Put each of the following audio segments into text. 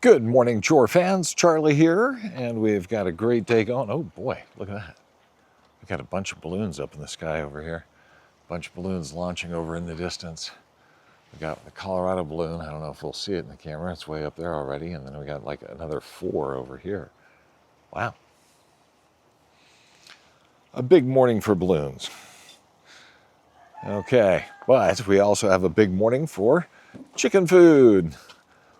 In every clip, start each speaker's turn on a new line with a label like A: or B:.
A: Good morning, chore fans. Charlie here, and we've got a great day going. Oh boy, look at that. We've got a bunch of balloons up in the sky over here. A bunch of balloons launching over in the distance. We got the Colorado balloon. I don't know if we'll see it in the camera. It's way up there already. And then we got like another 4 over here. Wow. A big morning for balloons. Okay, but we also have a big morning for chicken food.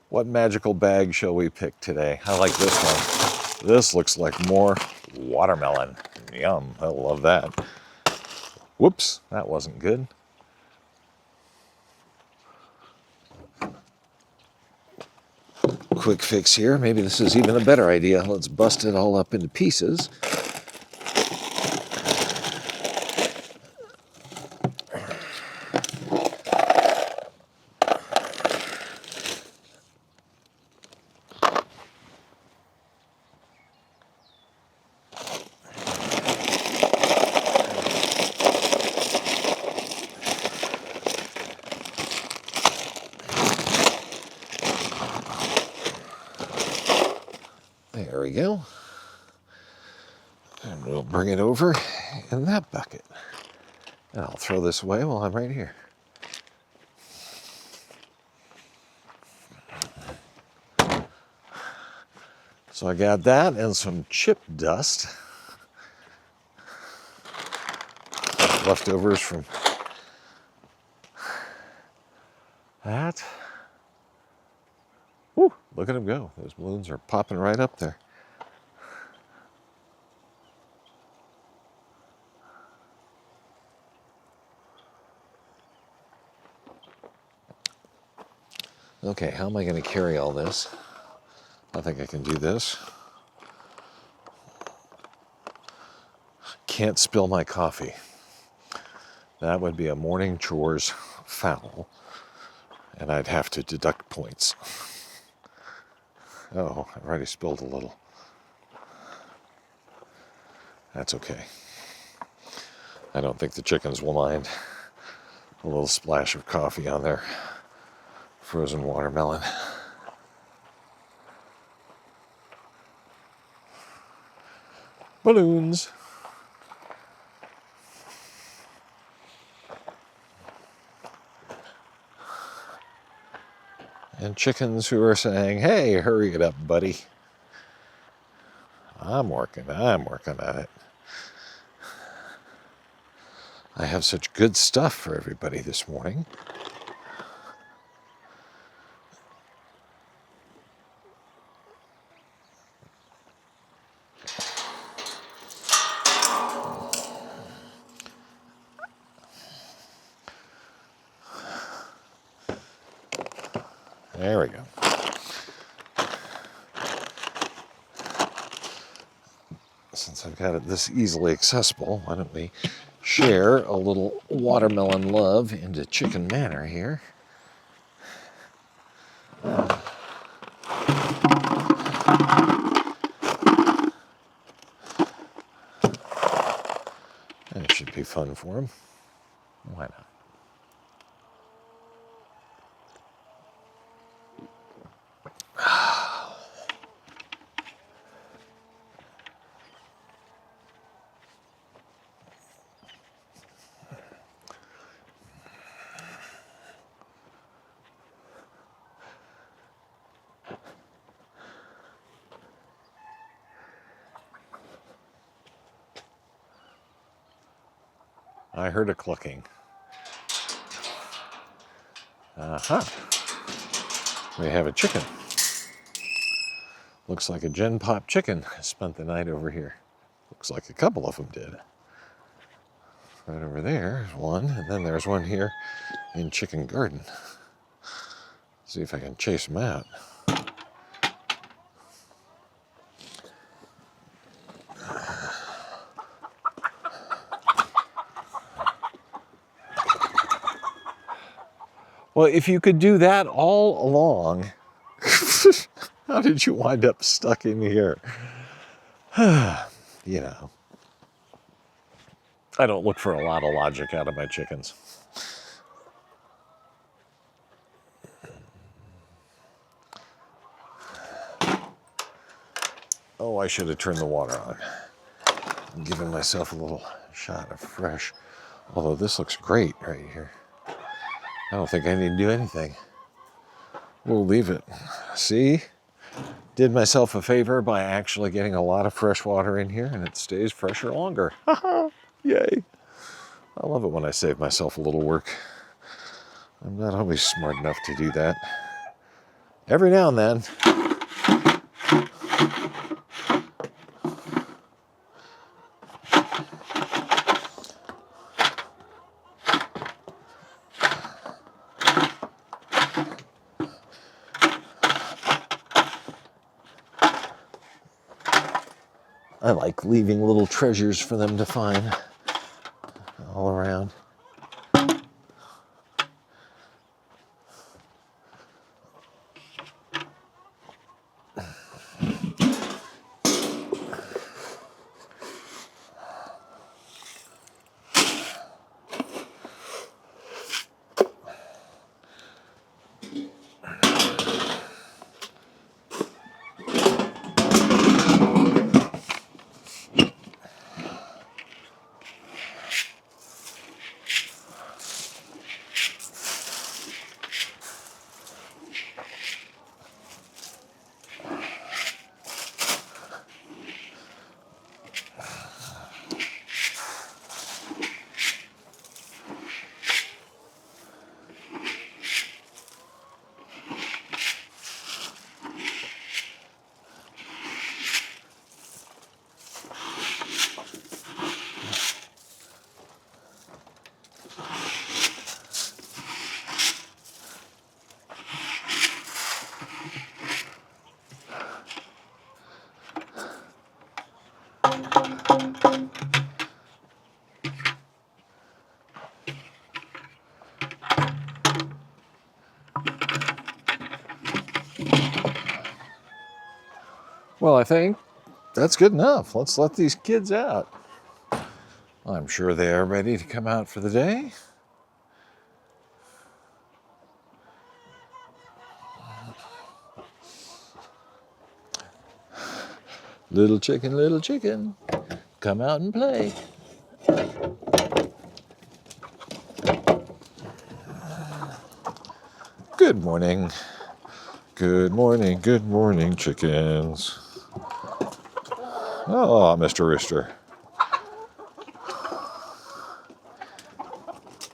A: What magical bag shall we pick today? I like this one. This looks like more watermelon. Yum, I love that. Whoops, that wasn't good. Quick fix here. Maybe this is even a better idea. Let's bust it all up into pieces. There we go. And we'll bring it over in that bucket. And I'll throw this away while I'm right here. So I got that and some chip dust. Leftovers from that. Woo, look at them go. Those balloons are popping right up there. Okay, how am I going to carry all this? I think I can do this. Can't spill my coffee. That would be a morning chores foul, and I'd have to deduct points. Oh, I already spilled a little. That's okay. I don't think the chickens will mind a little splash of coffee on their frozen watermelon. Balloons. And chickens who are saying, hey, hurry it up, buddy. I'm working on it. I have such good stuff for everybody this morning. There we go. Since I've got it this easily accessible, why don't we share a little watermelon love into Chicken Manor here. That should be fun for him. Why not? I heard a clucking. We have a chicken. Looks like a Gen Pop chicken spent the night over here. Looks like a couple of them did. Right over there is one, and then there's one here in Chicken Garden. See if I can chase them out. Well, if you could do that all along, how did you wind up stuck in here? You know, I don't look for a lot of logic out of my chickens. Oh, I should have turned the water on. I'm giving myself a little shot of fresh. Although this looks great right here. I don't think I need to do anything. We'll leave it. See? Did myself a favor by actually getting a lot of fresh water in here, and it stays fresher longer. Yay. I love it when I save myself a little work. I'm not always smart enough to do that. Every now and then. I like leaving little treasures for them to find all around. Well, I think that's good enough. Let's let these kids out. I'm sure they are ready to come out for the day. Little chicken, come out and play. Good morning. Good morning, chickens. Oh, Mr. Rooster.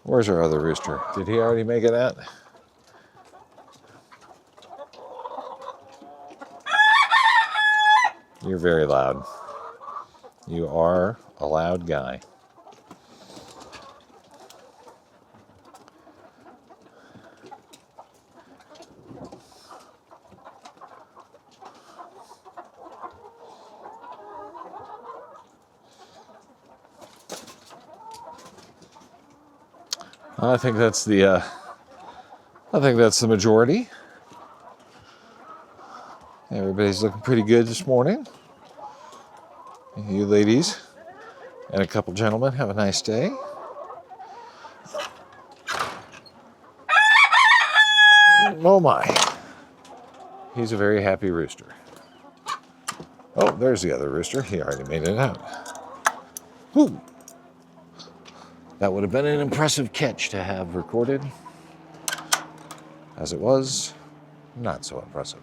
A: Where's our other rooster? Did he already make it out? You're very loud. You are a loud guy. I think that's the majority. Everybody's looking pretty good this morning. You ladies and a couple gentlemen have a nice day. Oh my. He's a very happy rooster. Oh, there's the other rooster. He already made it out. Whoo! That would have been an impressive catch to have recorded. As it was, not so impressive.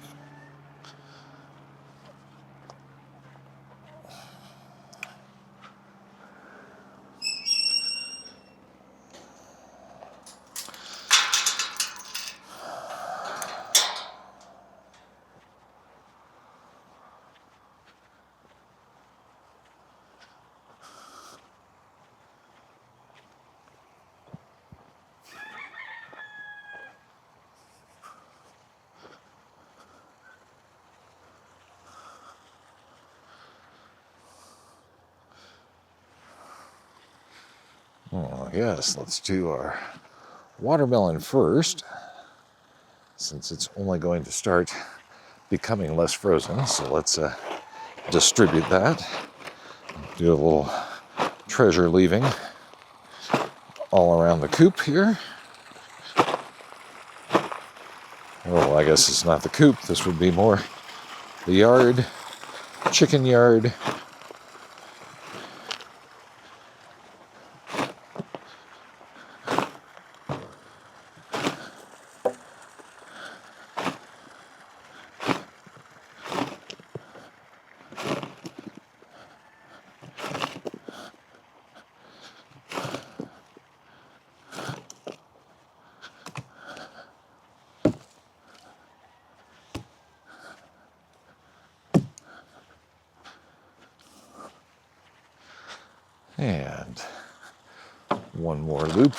A: Oh, yes, let's do our watermelon first, since it's only going to start becoming less frozen. So let's distribute that. Do a little treasure leaving all around the coop here. Oh, I guess it's not the coop. This would be more the yard. chicken yard. And one more loop.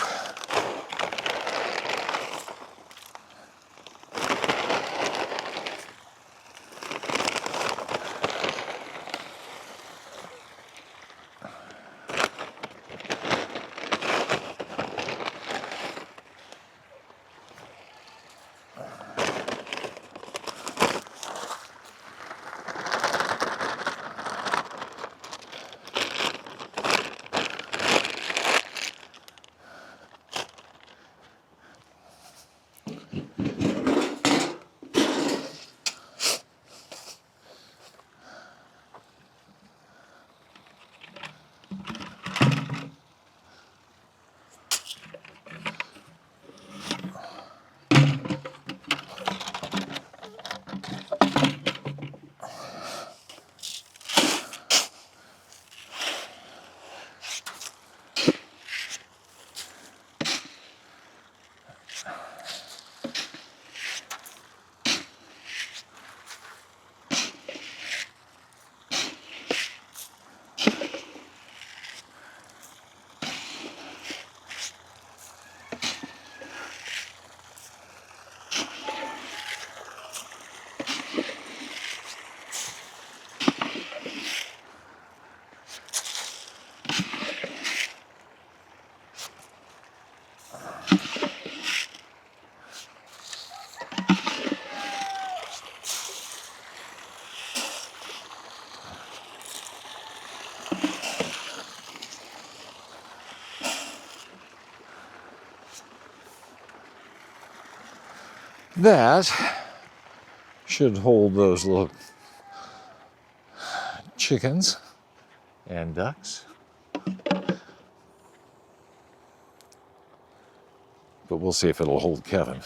A: That should hold those little chickens and ducks. But we'll see if it'll hold Kevin.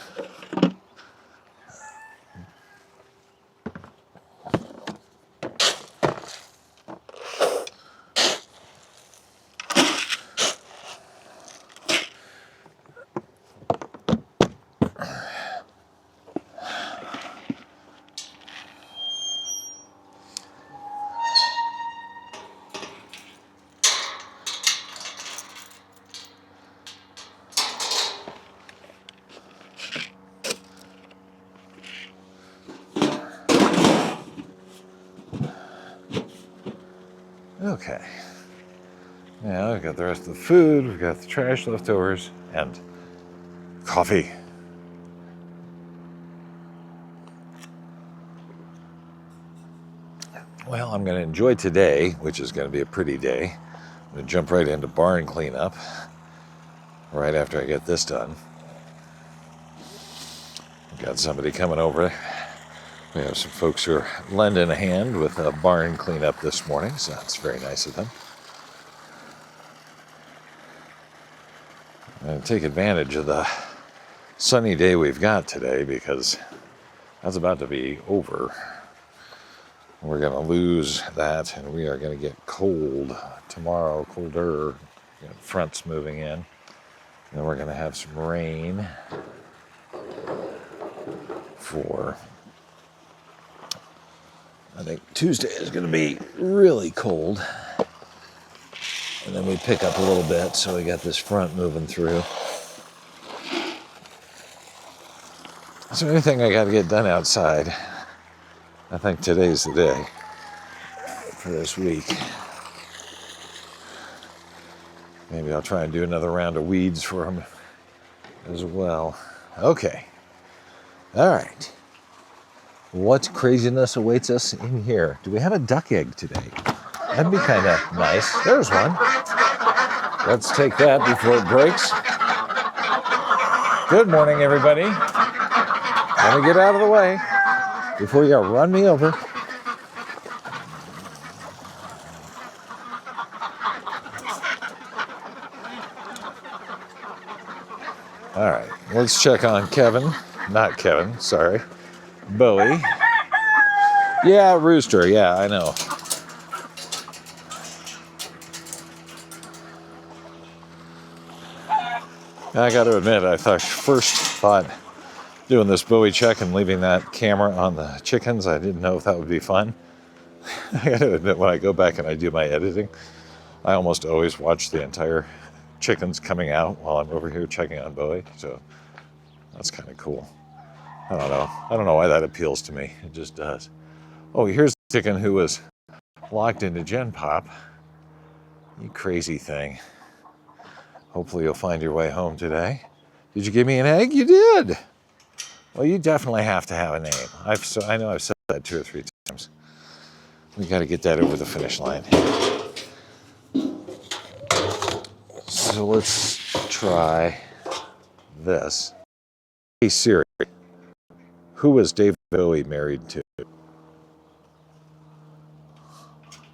A: Okay. Now we've got the rest of the food, we've got the trash leftovers, and coffee. Well, I'm going to enjoy today, which is going to be a pretty day. I'm going to jump right into barn cleanup right after I get this done. We've got somebody coming over. We have some folks who are lending a hand with a barn cleanup this morning, so that's very nice of them. I'm going to take advantage of the sunny day we've got today because that's about to be over. We're going to lose that, and we are going to get cold tomorrow, colder. Fronts moving in. And then we're going to have some rain for, I think Tuesday is going to be really cold. And then we pick up a little bit, so we got this front moving through. So anything I got to get done outside, I think today's the day for this week. Maybe I'll try and do another round of weeds for them as well. Okay. All right. What craziness awaits us in here? Do we have a duck egg today? That'd be kind of nice. There's one. Let's take that before it breaks. Good morning, everybody. Let me get out of the way before you run me over. All right, let's check on Kevin. Not Kevin, sorry. Bowie. Yeah, rooster, yeah, I know. I got to admit, I first thought doing this Bowie check and leaving that camera on the chickens, I didn't know if that would be fun. I got to admit, when I go back and I do my editing, I almost always watch the entire chickens coming out while I'm over here checking on Bowie. So that's kind of cool. I don't know. I don't know why that appeals to me. It just does. Oh, here's the chicken who was locked into Gen Pop. You crazy thing. Hopefully you'll find your way home today. Did you give me an egg? You did. Well, you definitely have to have a name. I know I've said that 2 or 3 times. We got to get that over the finish line. So let's try this. Hey Siri, who was David Bowie married to?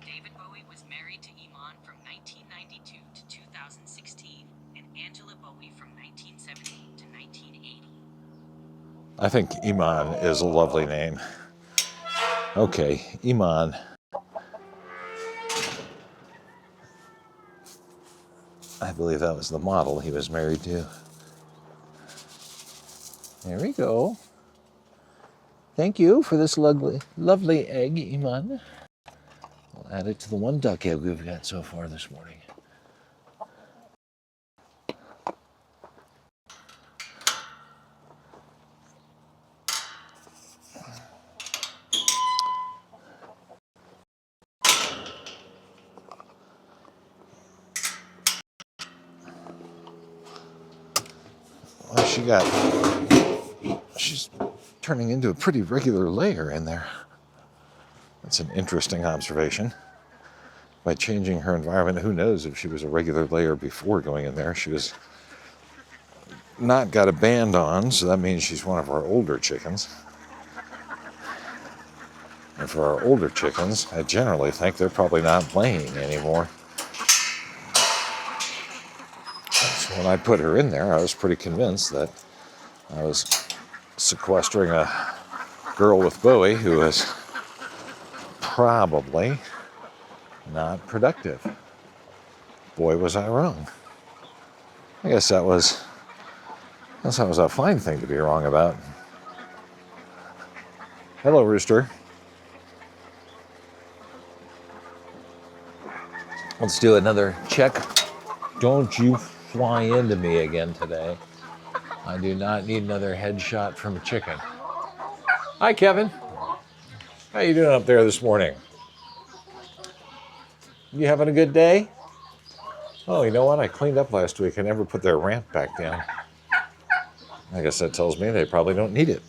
B: David Bowie was married to Iman from 1992 to 2016 and Angela Bowie from 1970 to 1980.
A: I think Iman is a lovely name. Okay, Iman. I believe that was the model he was married to. There we go. Thank you for this lovely egg, Iman. We'll add it to the 1 duck egg we've got so far this morning. Well, she's turning into a pretty regular layer in there. That's an interesting observation. By changing her environment, who knows if she was a regular layer before going in there. She was not got a band on, so that means she's one of our older chickens. And for our older chickens, I generally think they're probably not laying anymore. So when I put her in there, I was pretty convinced that I was sequestering a girl with Bowie who was probably not productive. Boy, was I wrong. I guess that was a fine thing to be wrong about. Hello, rooster. Let's do another check. Don't you fly into me again today. I do not need another headshot from a chicken. Hi, Kevin. How you doing up there this morning? You having a good day? Oh, you know what? I cleaned up last week. I never put their ramp back down. I guess that tells me they probably don't need it.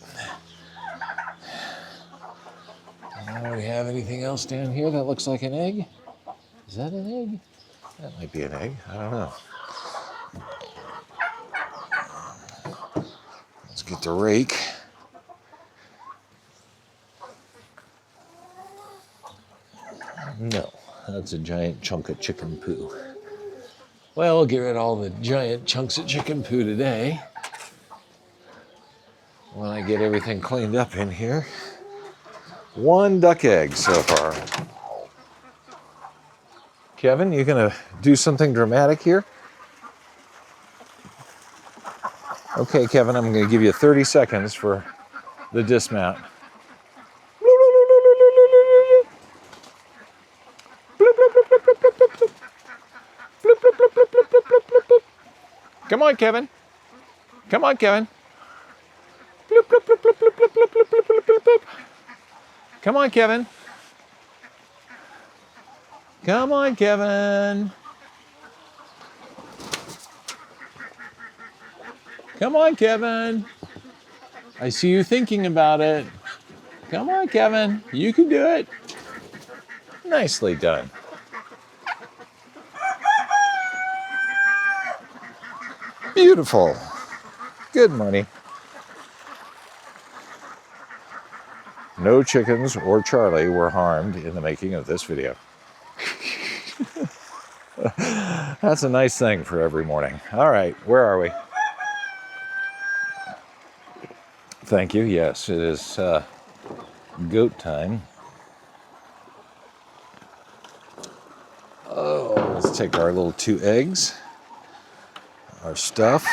A: Do we have anything else down here that looks like an egg? Is that an egg? That might be an egg. I don't know. Let's get the rake. No, that's a giant chunk of chicken poo. Well, we'll get rid of all the giant chunks of chicken poo today. When I get everything cleaned up in here. 1 duck egg so far. Kevin, you gonna do something dramatic here? Okay, Kevin, I'm gonna give you 30 seconds for the dismount. Come on, Kevin. Come on, Kevin. Come on, Kevin. Come on, Kevin. Come on, Kevin. I see you thinking about it. Come on, Kevin. You can do it. Nicely done. Beautiful. Good money. No chickens or Charlie were harmed in the making of this video. That's a nice thing for every morning. All right, where are we? Thank you. Yes, it is goat time. Oh, let's take our little 2 eggs, our stuff,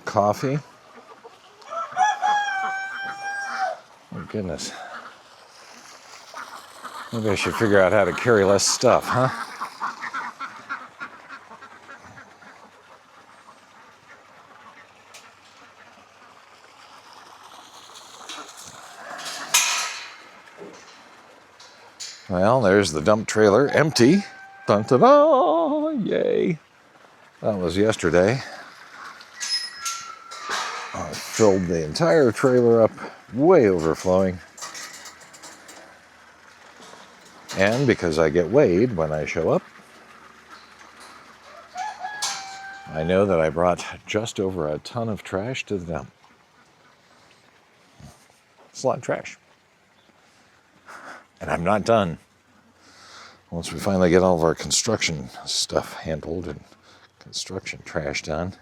A: coffee. Oh, goodness. Maybe I should figure out how to carry less stuff, huh? Well, there's the dump trailer, empty. Dun da da! Yay! That was yesterday. I filled the entire trailer up, way overflowing. And because I get weighed when I show up, I know that I brought just over a ton of trash to the dump. It's a lot of trash. And I'm not done. Once we finally get all of our construction stuff handled and construction trash done.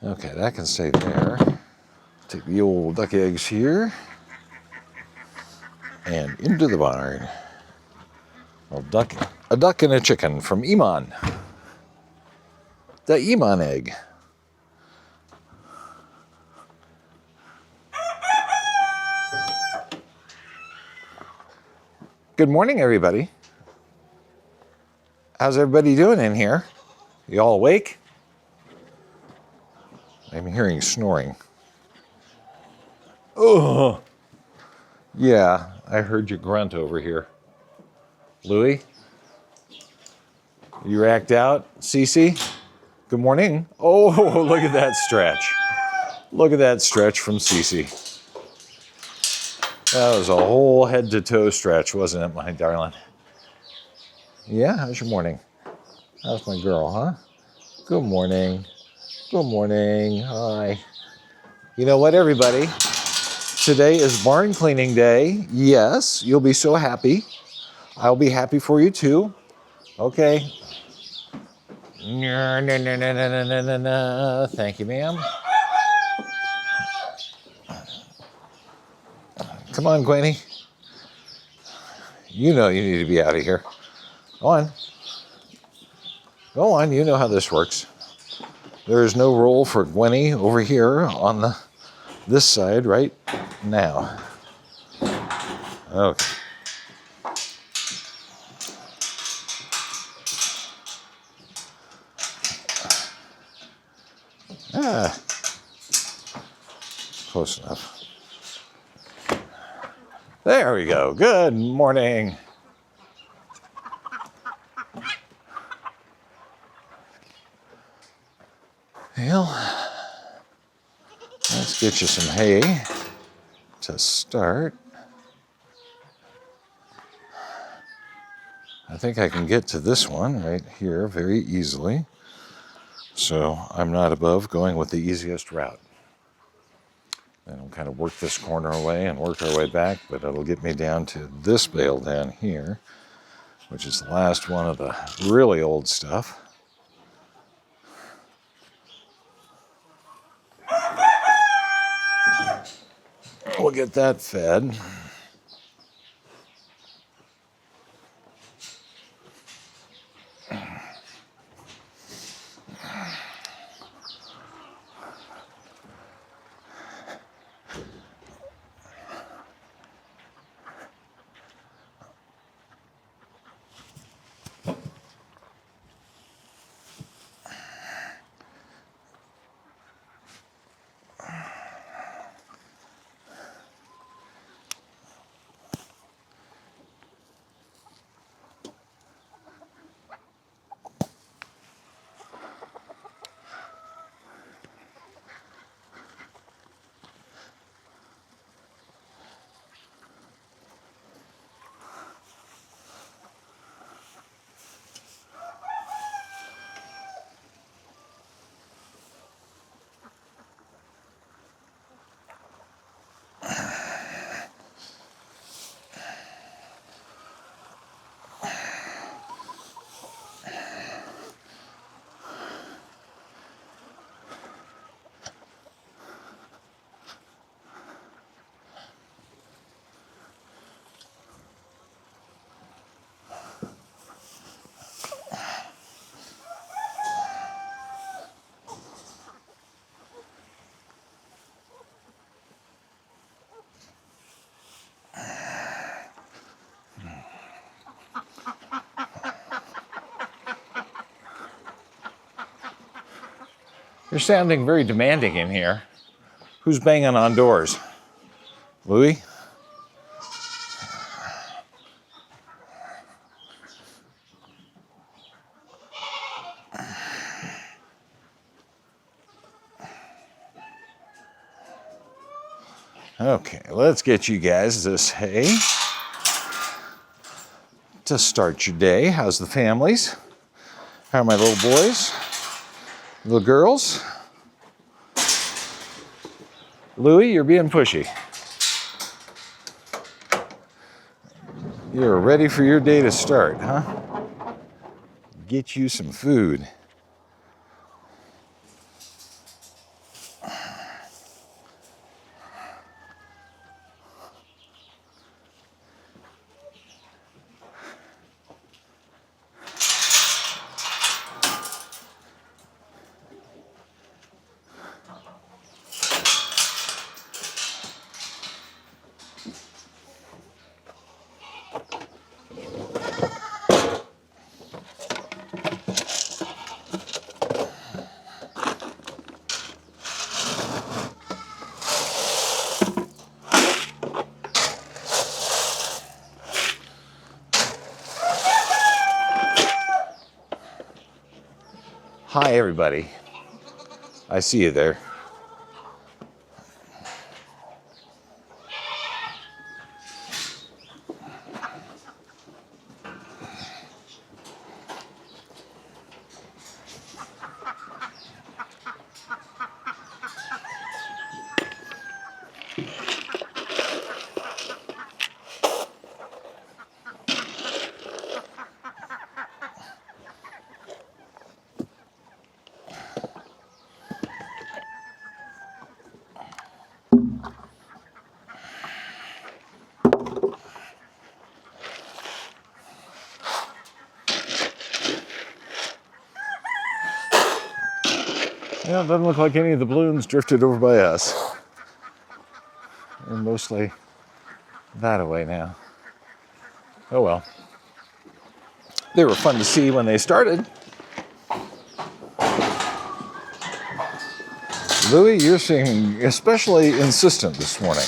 A: Okay, that can stay there. Take the old duck eggs here and into the barn. A duck and a chicken from Iman. The Iman egg. Good morning, everybody. How's everybody doing in here? You all awake? I'm hearing snoring. Oh, yeah, I heard you grunt over here. Louie, you racked out? Cece, good morning. Oh, look at that stretch. Look at that stretch from Cece. That was a whole head to toe stretch, wasn't it, my darling? Yeah, how's your morning? How's my girl, huh? Good morning. Good morning. Hi. You know what, everybody? Today is barn cleaning day. Yes, you'll be so happy. I'll be happy for you too. Okay. No. Thank you, ma'am. Come on, Gwenny. You know you need to be out of here. Go on. Go on, you know how this works. There is no role for Gwenny over here on this side right now. Okay. Ah, close enough. There we go. Good morning. Well, let's get you some hay to start. I think I can get to this one right here very easily. So I'm not above going with the easiest route. And we'll kind of work this corner away and work our way back, but it'll get me down to this bale down here, which is the last one of the really old stuff. We'll get that fed. You're sounding very demanding in here. Who's banging on doors? Louie? Okay, let's get you guys this hay to start your day. How's the families? How are my little boys? Little girls? Louie, you're being pushy. You're ready for your day to start, huh? Get you some food. Hi, everybody. I see you there. Yeah, it doesn't look like any of the balloons drifted over by us. They're mostly that away now. Oh well. They were fun to see when they started. Louie, you're seeming especially insistent this morning.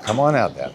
A: Come on out then.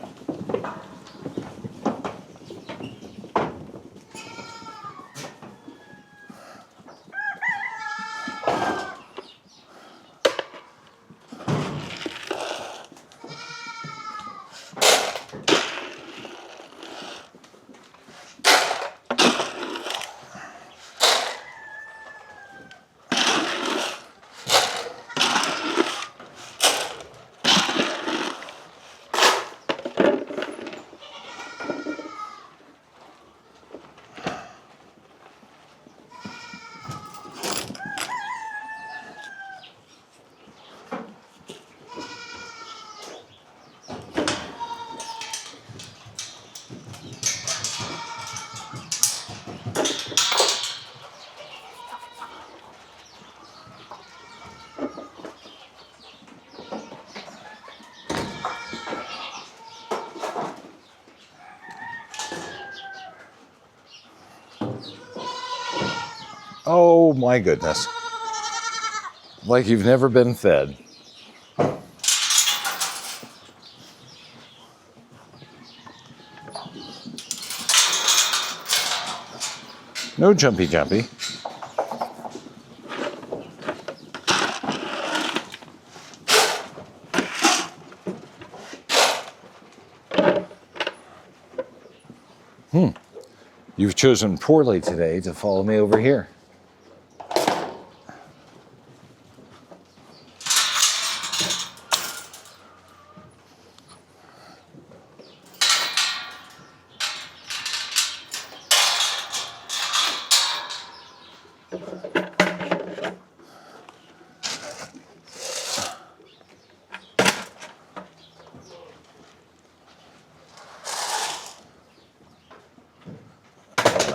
A: Oh my goodness. Like you've never been fed. No jumpy jumpy. You've chosen poorly today to follow me over here.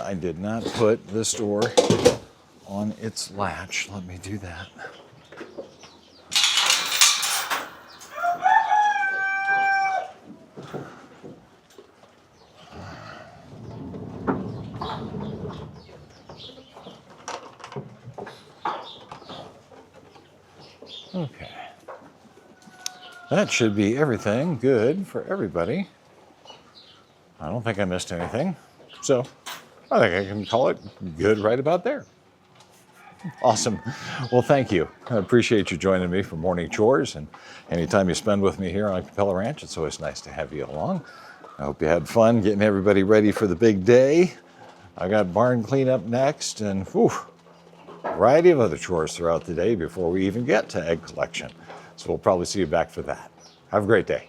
A: I did not put this door on its latch. Let me do that. Okay. That should be everything good for everybody. I don't think I missed anything. So I think I can call it good right about there. Awesome. Well, thank you. I appreciate you joining me for morning chores, and anytime you spend with me here on Capella Ranch, it's always nice to have you along. I hope you had fun getting everybody ready for the big day. I got barn cleanup next, and a variety of other chores throughout the day before we even get to egg collection. So we'll probably see you back for that. Have a great day.